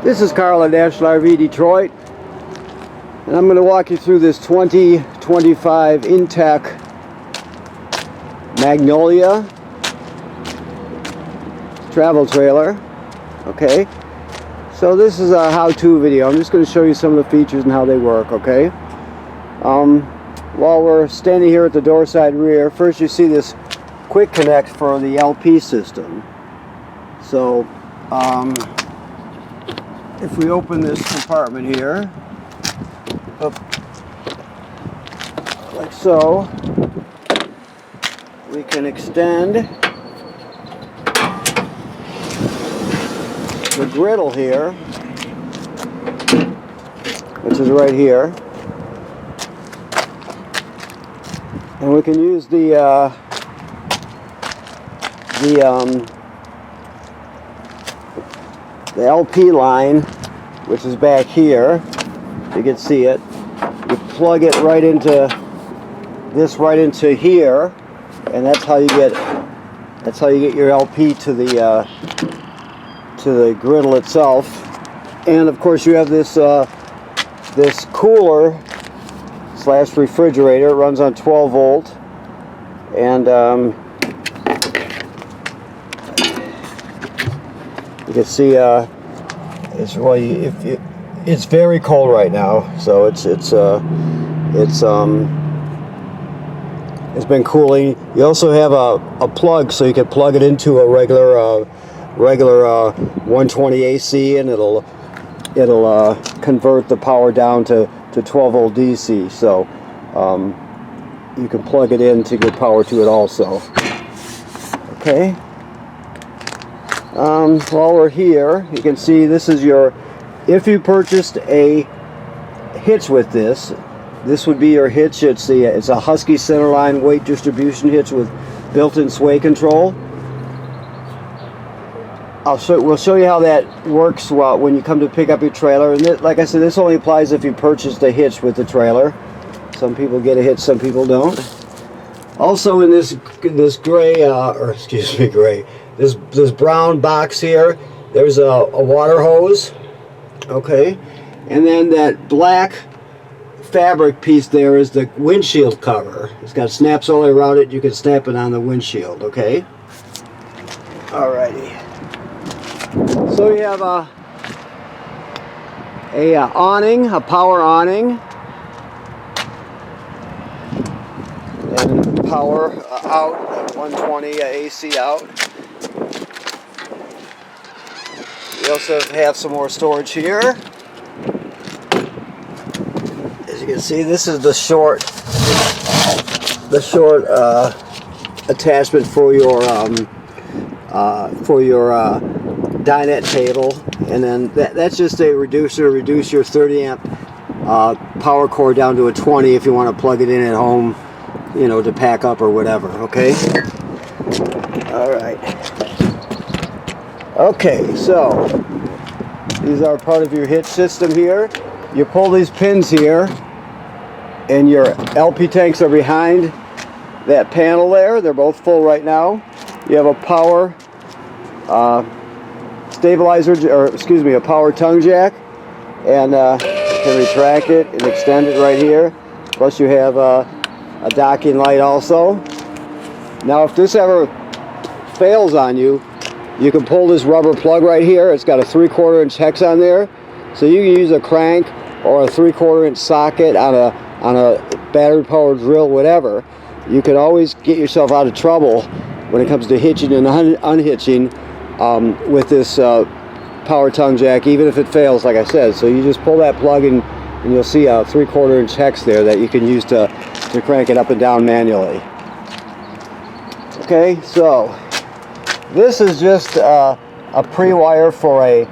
This is Carl at National RV Detroit, and I'm going to walk you through this 2025 Aucta Magnolia travel trailer. Okay, so this is a how-to video. I'm just going to show you some of the features and how they work. Okay, while we're standing here at the door side rear, first you see this quick connect for the LP system. So if we open this compartment here, up like so, we can extend the griddle here, which is right here, and we can use the LP line, which is back here. You can see it. You plug it right into this, right into here, and that's how you get your LP to the griddle itself. And of course, you have this this cooler slash refrigerator. It runs on 12 volt, and you can see it's very cold right now, so it's been cooling. You also have a plug, so you can plug it into a regular 120 AC, and it'll convert the power down to 12 volt DC. So you can plug it in to get power to it also. Okay. While we're here, you can see this is your, if you purchased a hitch with this would be your hitch. It's a Husky centerline weight distribution hitch with built-in sway control. We'll show you how that works when you come to pick up your trailer. And like I said, this only applies if you purchased a hitch with the trailer. Some people get a hitch, some people don't. Also in this gray, this brown box here, there's a water hose. Okay, and then that black fabric piece there is the windshield cover. It's got snaps all around it. You can snap it on the windshield. Okay. Alrighty. So you have a awning, a power awning, and power out, 120 AC out. We also have some more storage here. As you can see, this is the short attachment for your dinette table, and then that's just a reducer to reduce your 30 amp power cord down to a 20 if you want to plug it in at home, you know, to pack up or whatever. Okay. All right. Okay, so these are part of your hitch system here. You pull these pins here, and your LP tanks are behind that panel there. They're both full right now. You have a power stabilizer, or excuse me, a power tongue jack, and you can retract it and extend it right here. Plus you have a docking light also. Now if this ever fails on you, you can pull this rubber plug right here. It's got a 3/4 inch hex on there, so you can use a crank or a 3/4 inch socket on a battery powered drill, whatever. You can always get yourself out of trouble when it comes to hitching and unhitching with this power tongue jack, even if it fails, like I said. So you just pull that plug and you'll see a 3/4 inch hex there that you can use to crank it up and down manually. Okay, so this is just a pre-wire for a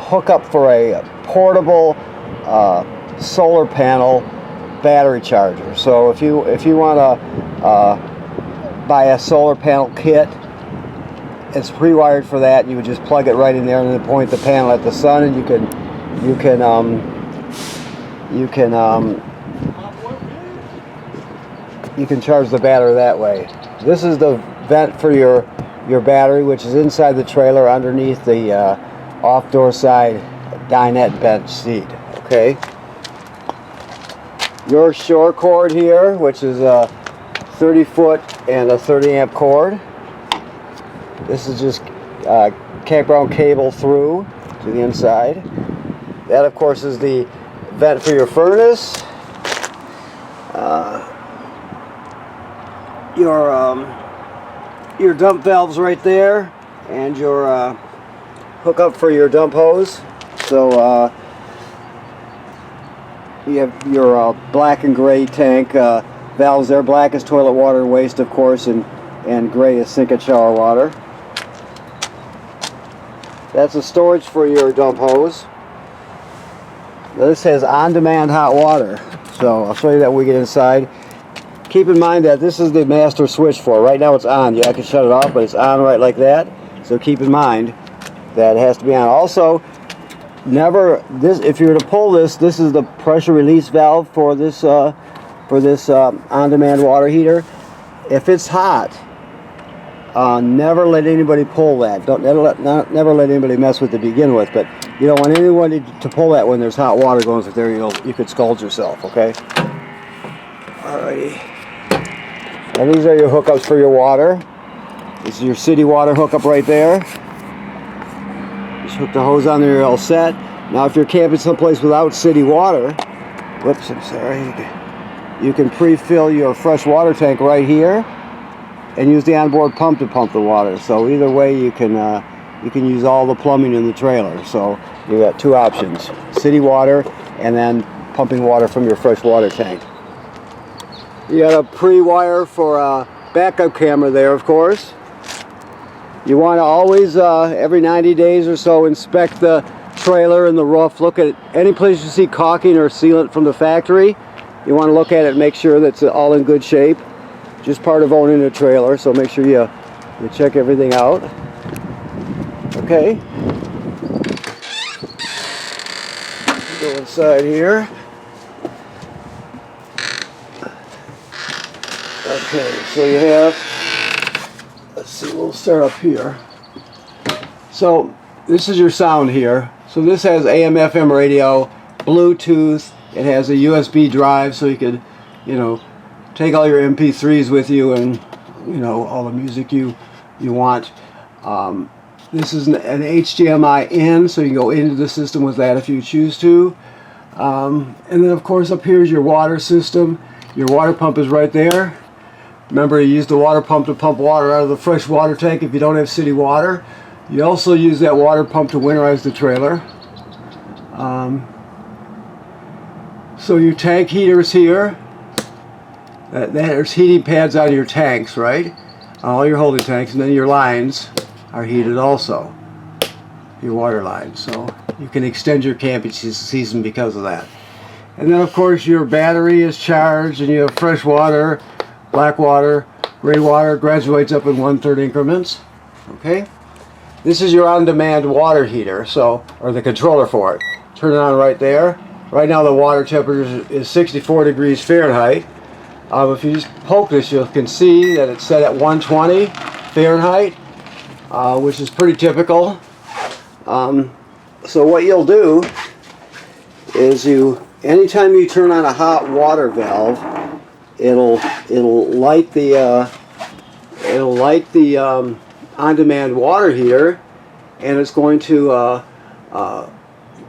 hookup for a portable solar panel battery charger. So if you want to buy a solar panel kit, it's pre-wired for that. You would just plug it right in there and then point the panel at the sun, and you can charge the battery that way. This is the vent for your battery, which is inside the trailer underneath the off door side dinette bench seat. Okay. Your shore cord here, which is a 30 foot and a 30 amp cord. This is just campground cable through to the inside. That, of course, is the vent for your furnace. Your dump valves right there, and your hookup for your dump hose. So you have your black and gray tank valves there. Black is toilet water and waste, of course, and gray is sink and shower water. That's a storage for your dump hose. This has on-demand hot water. So I'll show you that when we get inside. Keep in mind that this is the master switch for it. Right now it's on. Yeah, I can shut it off, but it's on right like that. So keep in mind that it has to be on. Also, if you were to pull this is the pressure release valve for this on-demand water heater. If it's hot, never let anybody pull that. Never let anybody mess with it to begin with. But you don't want anyone to pull that when there's hot water going through there. You could scald yourself. Okay. Alrighty. And these are your hookups for your water. This is your city water hookup right there. Just hook the hose on there, you're all set. Now if you're camping someplace without city water, whoops, I'm sorry. You can pre-fill your fresh water tank right here and use the onboard pump to pump the water. So either way you can use all the plumbing in the trailer. So you got two options: city water and then pumping water from your fresh water tank. You got a pre-wire for a backup camera there, of course. You want to always, every 90 days or so, inspect the trailer and the roof. Look at any place you see caulking or sealant from the factory. You want to look at it and make sure that's all in good shape. Just part of owning a trailer, so make sure you check everything out. Okay. Go inside here. Okay, so you have, let's see, we'll start up here. So this is your sound here. So this has AM, FM radio, Bluetooth. It has a USB drive, so you could, take all your MP3s with you and, all the music you want. This is an HDMI in, so you can go into the system with that if you choose to. And then, of course, up here is your water system. Your water pump is right there. Remember, you use the water pump to pump water out of the fresh water tank if you don't have city water. You also use that water pump to winterize the trailer. So your tank heaters here. There's heating pads on your tanks, right? On all your holding tanks, and then your lines are heated also. Your water lines. So you can extend your camping season because of that. And then, of course, your battery is charged, and you have fresh water. Black water, gray water graduates up in 1/3 increments. Okay, this is your on-demand water heater, or the controller for it. Turn it on right there. Right now the water temperature is 64 degrees Fahrenheit. If you just poke this, you can see that it's set at 120 Fahrenheit, which is pretty typical. So what you'll do is anytime you turn on a hot water valve, it'll light the on-demand water heater, and it's going to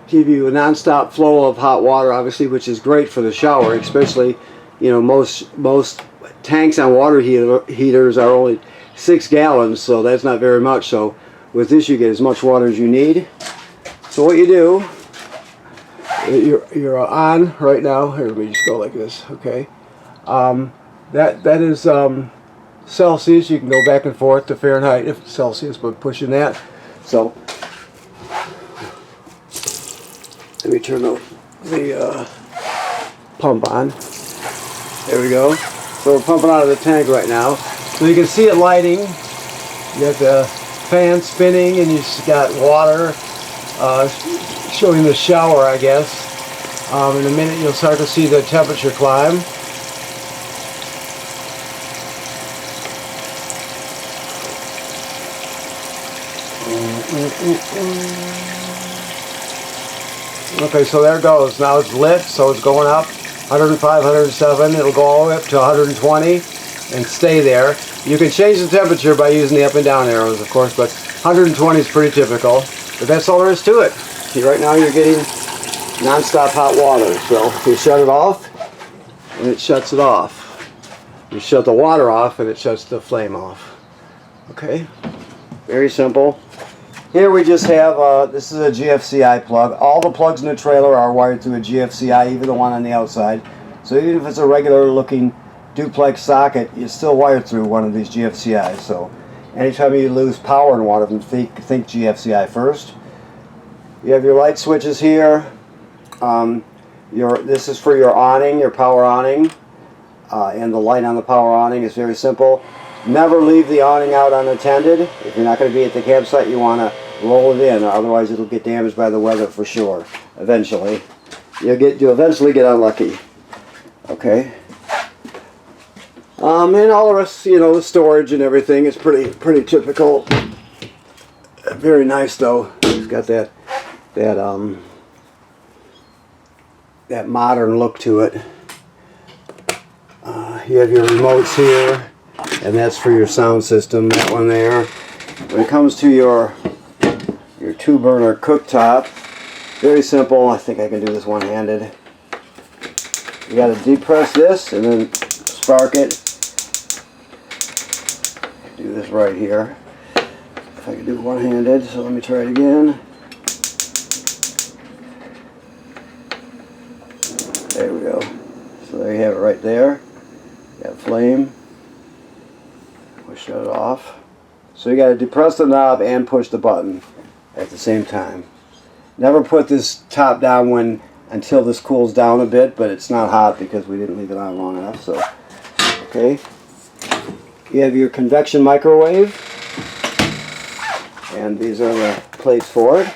give you a non-stop flow of hot water, obviously, which is great for the shower. Especially, most tanks on water heaters are only 6 gallons, so that's not very much. So with this, you get as much water as you need. So what you do, you're on right now. Here, let me just go like this. Okay. That is Celsius. You can go back and forth to Fahrenheit if it's Celsius, but pushing that. So let me turn the pump on. There we go. So we're pumping out of the tank right now. So you can see it lighting. You got the fan spinning, and you've got water showing the shower, I guess. In a minute you'll start to see the temperature climb. Okay, so there it goes. Now it's lit, so it's going up 105, 107. It'll go all the way up to 120 and stay there. You can change the temperature by using the up and down arrows, of course, but 120 is pretty typical. But that's all there is to it. See, right now you're getting non-stop hot water. So you shut it off, and it shuts it off. You shut the water off, and it shuts the flame off. Okay, very simple. Here we just have, this is a GFCI plug. All the plugs in the trailer are wired through a GFCI, even the one on the outside. So even if it's a regular looking duplex socket, it's still wired through one of these GFCIs. So anytime you lose power in one of them, think GFCI first. You have your light switches here. This is for your awning, your power awning. And the light on the power awning is very simple. Never leave the awning out unattended. If you're not going to be at the campsite, you want to roll it in, otherwise it'll get damaged by the weather for sure. Eventually, you'll eventually get unlucky. Okay. And all the rest, you know, the storage and everything is pretty typical. Very nice though. It's got that modern look to it. You have your remotes here, and that's for your sound system, that one there. When it comes to your 2-burner cooktop, very simple. I think I can do this one-handed. You got to depress this and then spark it. Do this right here. If I can do it one-handed, so let me try it again. There we go. So there you have it right there. Got flame. We'll shut it off. So you got to depress the knob and push the button at the same time. Never put this top down until this cools down a bit, but it's not hot because we didn't leave it on long enough. So, okay. You have your convection microwave, and these are the plates for it.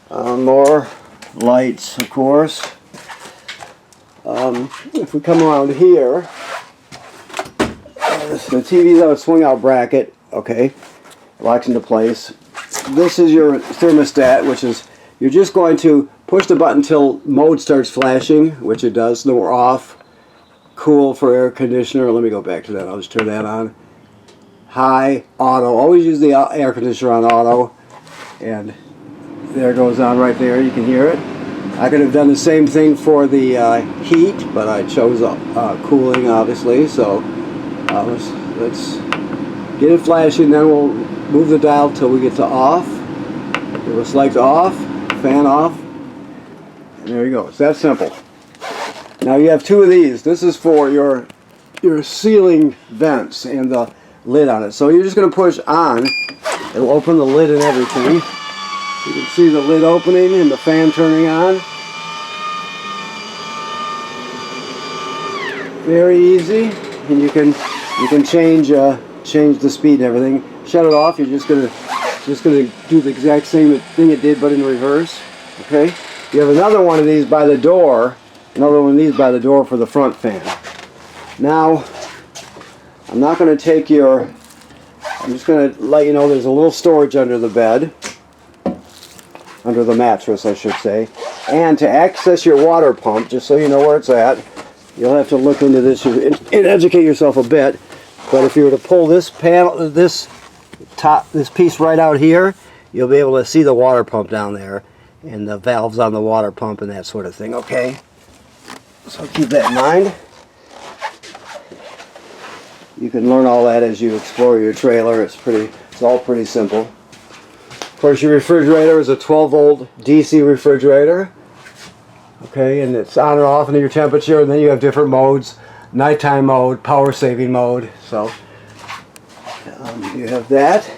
More lights, of course. If we come around here, the TV's on a swing out bracket, okay, locks into place. This is your thermostat, which is, you're just going to push the button until mode starts flashing, which it does. Then we're off. Cool for air conditioner. Let me go back to that. I'll just turn that on. High, auto. Always use the air conditioner on auto. And there it goes on right there. You can hear it. I could have done the same thing for the heat, but I chose cooling, obviously. So let's get it flashing, then we'll move the dial till we get to off. We'll select off, fan off, and there you go. It's that simple. Now you have 2 of these. This is for your ceiling vents and the lid on it. So you're just going to push on. It'll open the lid and everything. You can see the lid opening and the fan turning on. Very easy, and you can change the speed and everything. Shut it off. You're just gonna do the exact same thing it did, but in reverse. Okay. You have another one of these by the door. Another one of these by the door for the front fan. Now, I'm not going to take your. I'm just going to let you know there's a little storage under the bed. Under the mattress, I should say. And to access your water pump, just so you know where it's at, you'll have to look into this and educate yourself a bit. But if you were to pull this panel, this piece right out here, you'll be able to see the water pump down there and the valves on the water pump and that sort of thing. Okay, so keep that in mind. You can learn all that as you explore your trailer. It's all pretty simple. Of course, your refrigerator is a 12-volt DC refrigerator. Okay, and it's on and off into your temperature, and then you have different modes: nighttime mode, power saving mode. So you have that.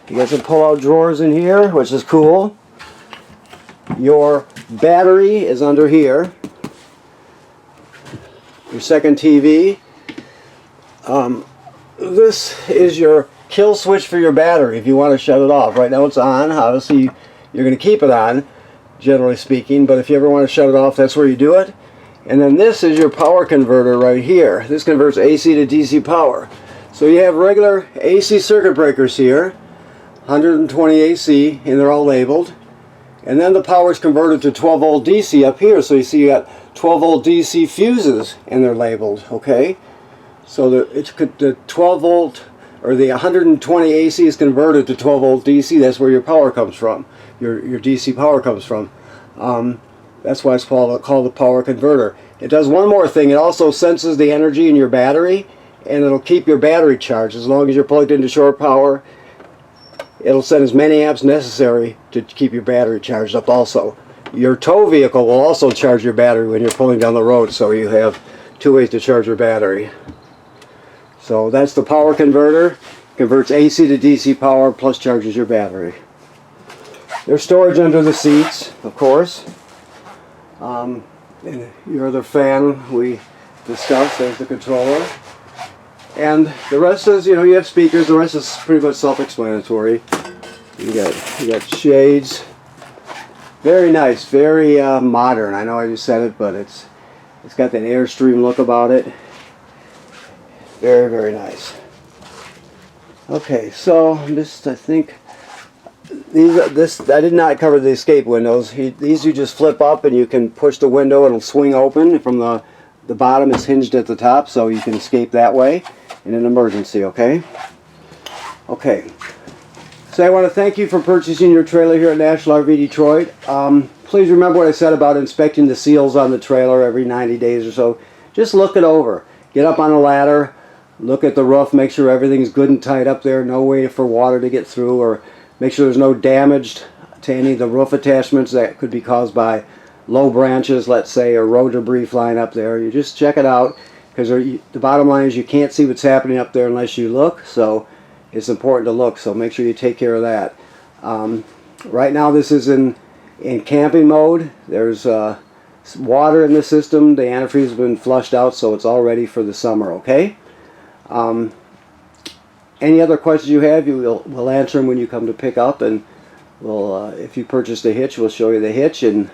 You got some pull-out drawers in here, which is cool. Your battery is under here. Your second TV. This is your kill switch for your battery if you want to shut it off. Right now it's on. Obviously you're going to keep it on, generally speaking, but if you ever want to shut it off, that's where you do it. And then this is your power converter right here. This converts AC to DC power. So you have regular AC circuit breakers here, 120 AC, and they're all labeled. And then the power is converted to 12 volt DC up here. So you see you got 12 volt DC fuses, and they're labeled, okay? So the 12 volt, or the 120 AC is converted to 12 volt DC. That's where your power comes from. Your DC power comes from. That's why it's called a power converter. It does one more thing. It also senses the energy in your battery, and it'll keep your battery charged. As long as you're plugged into shore power, it'll send as many amps necessary to keep your battery charged up also. Your tow vehicle will also charge your battery when you're pulling down the road, so you have two ways to charge your battery. So that's the power converter. Converts AC to DC power plus charges your battery. There's storage under the seats, of course. And your other fan we discussed. There's the controller. And the rest is, you have speakers. The rest is pretty much self-explanatory. You got shades. Very nice, very modern. I know I just said it, but it's got that Airstream look about it. Very, very nice. Okay, so I think I did not cover the escape windows. These you just flip up and you can push the window and it'll swing open. From the bottom is hinged at the top, so you can escape that way in an emergency, okay? Okay. So I want to thank you for purchasing your trailer here at National RV Detroit. Please remember what I said about inspecting the seals on the trailer every 90 days or so. Just look it over. Get up on a ladder, look at the roof, make sure everything's good and tight up there, no way for water to get through, or make sure there's no damage to any of the roof attachments that could be caused by low branches, let's say, or road debris flying up there. You just check it out, because the bottom line is you can't see what's happening up there unless you look, so it's important to look, so make sure you take care of that. Right now this is in camping mode. There's water in the system. The antifreeze has been flushed out, so it's all ready for the summer, okay? Any other questions you have, we'll answer them when you come to pick up, and if you purchased a hitch, we'll show you the hitch and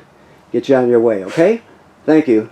get you on your way, okay? Thank you.